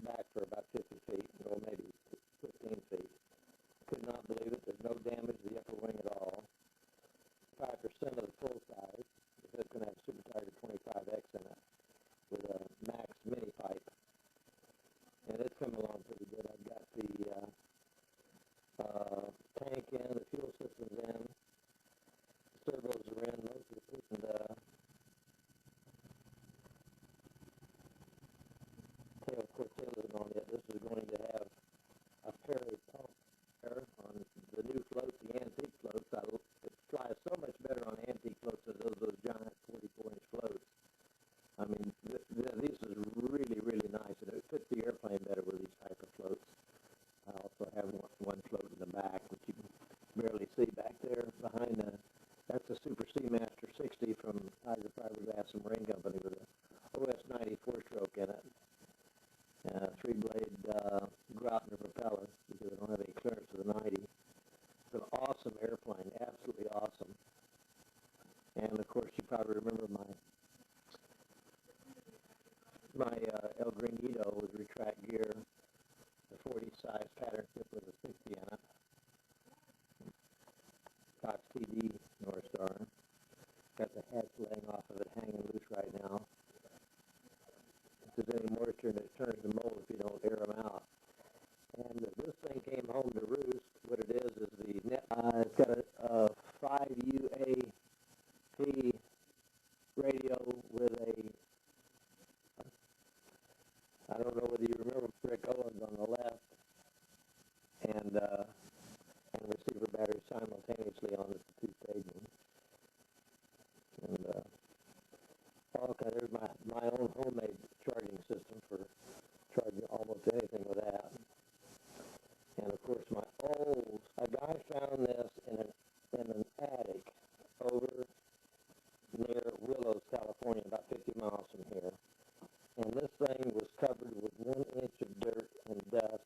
back for about 50 feet, or maybe 15 feet. Could not believe it. There's no damage to the upper wing at all. 5% of the full size. It's going to have Super Tiger 25X in it with a Max mini pipe. And it's coming along pretty good. I've got the tank in, the fuel system's in, the servos are in, most of the tail, of course, tail isn't on yet. This is going to have a Perry pump there on the new floats, the antique floats. It flies so much better on antique floats than those giant 44-inch floats. I mean, this is really, really nice, and it fits the airplane better with these type of floats. I also have one float in the back, which you can barely see back there behind that's a Super Seamaster 60 from Tiger Fiberglass and Marine Company with a OS 90 four-stroke in it. Three-blade Grotner propeller, because I don't have any clearance to the 90. It's an awesome airplane, absolutely awesome. And of course, you probably remember my El Gringuito with retract gear, the 40 size pattern tip with a 60 in it. Cox TD North Star. Got the hatch laying off of it, hanging loose right now. If there's any moisture in it, it turns to mold if you don't air them out. And this thing came home to roost. What it is the net. It's got a 5 UAP radio with a, I don't know whether you remember Rick Owens on the left, and receiver battery simultaneously on the two staging. And okay, there's my own homemade charging system for charging almost anything with that. And of course, a guy found this in an attic over near Willows, California, about 50 miles from here. And this thing was covered with 1 inch of dirt and dust,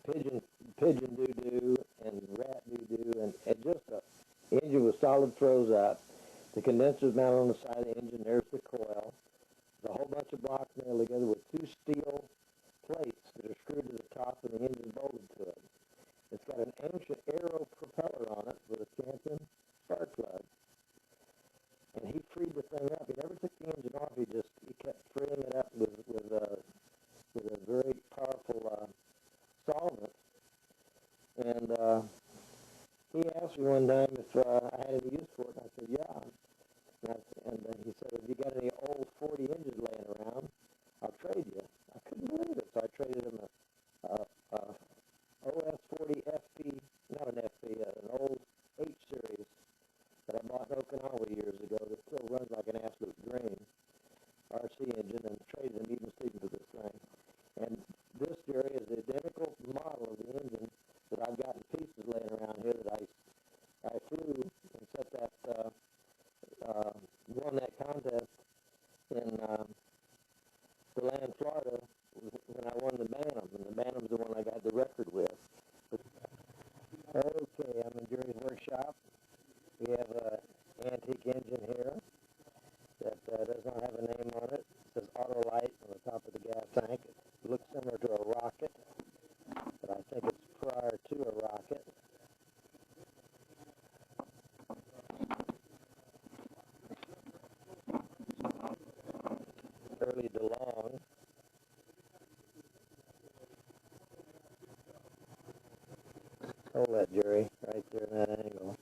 pigeon doo-doo and rat doo-doo, and just the engine was solid throws up. The condenser's mounted on the side of the engine. There's the coil. There's a whole bunch of blocks nailed together with 2 steel plates that are screwed to the top, and the engine bolted to it. It's got an ancient Aero propeller on it with a champion spark plug. And he freed the thing up. He never took the engine off. He kept freeing it up with a very powerful solvent. And he asked me one time if I had any use for it. And I said, yeah. And he said, have you got any old 40 inches laying around? I'll trade you. I couldn't believe it. So I traded him a OS 40 FP, not an FP, an old H series that I bought in Okinawa years ago that still runs like an absolute dream, RC engine, and traded him even Steven for this thing. And this, Jerry, is the identical model of the engine that I've got in pieces laying around here that I flew and set that, won that contest in DeLand, Florida, when I won the Bantam, and the Bantam's the one I got the record with. But, okay, I'm in Jerry's workshop. We have an antique engine here that does not have a name on it. It says Autolite on the top of the gas tank. It looks similar to a rocket, but I think it's prior to a rocket. Early DeLong. Hold that, Jerry, right there in that angle.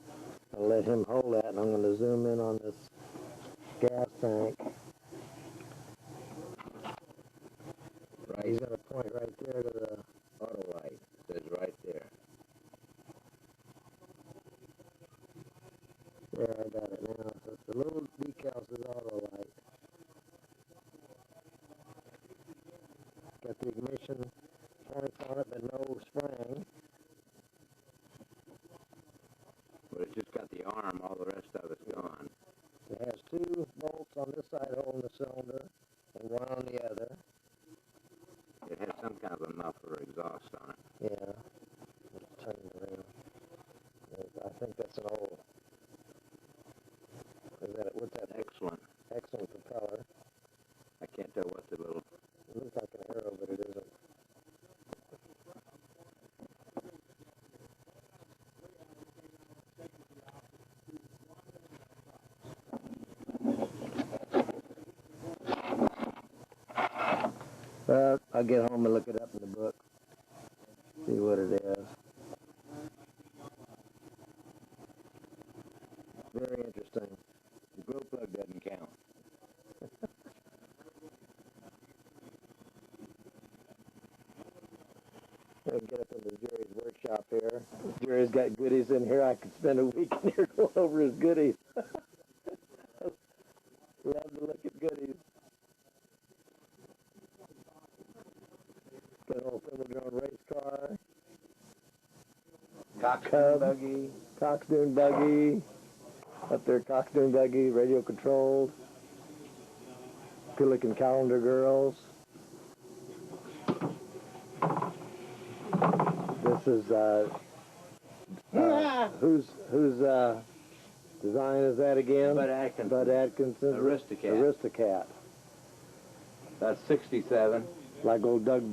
I'll let him hold that, and I'm going to zoom in on this gas tank. Right. He's going to point right there to the Autolite. It says right there. There, I got it now. So it's the little decal says Autolite. Got the ignition points on it, but no spring. But it's just got the arm, all the rest of it's gone. It has 2 bolts on this side holding the cylinder and 1 on the other. It has some kind of a muffler exhaust on it. Yeah. Let's turn it around. I think that's an old. Is that what's that? Excellent. Excellent propeller. I Can't tell what the little. It looks like an arrow, but it isn't. I'll get home and look it up in the book. See what it is. Very interesting. The glow plug doesn't count. I'll get up into Jerry's workshop here. Jerry's got goodies in here. I could spend a week in here going over his goodies. Love to look at goodies. Got an old Thermodrome race car. Coxswain buggy. Coxswain buggy. Up there, Coxswain buggy, radio controlled. Good looking calendar girls. This is whose design is that again? Bud Atkinson. Bud Atkinson. Aristocat. Aristocat. That's 67. Like old Doug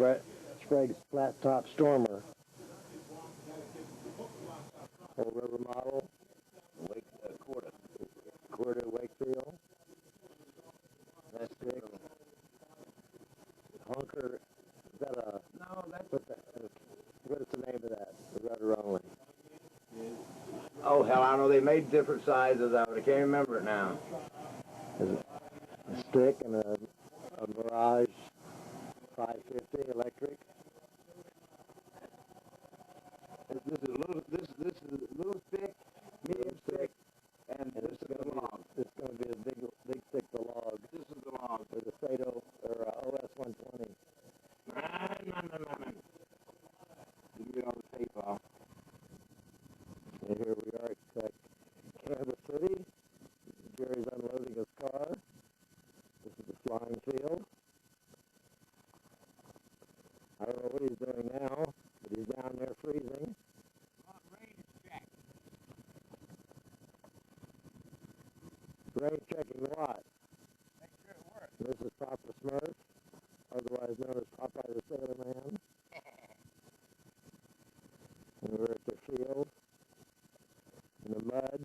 Sprague's flat top Stormer. Old rubber model. Quarter Wakefield. That's big. Honker. Is that a? No, that's. What is the name of that? The rudder only. Oh hell, I know they made different sizes of it. I can't remember it now. Is it a stick and a Mirage 550 electric? This is a little. This is a little thick, medium thick, and this is the log. This is going to be a big thick the log. This is the log. With a Sato or OS 120. No. Didn't get all the tape off. And here we are at Kansas City. Jerry's unloading his car. This is the flying field. I don't know what he's doing now, but he's down there freezing. Rain checking what? Make sure it works. This is Papa Smurf, otherwise known as Popeye the Sailor Man. And we're at the field in the mud.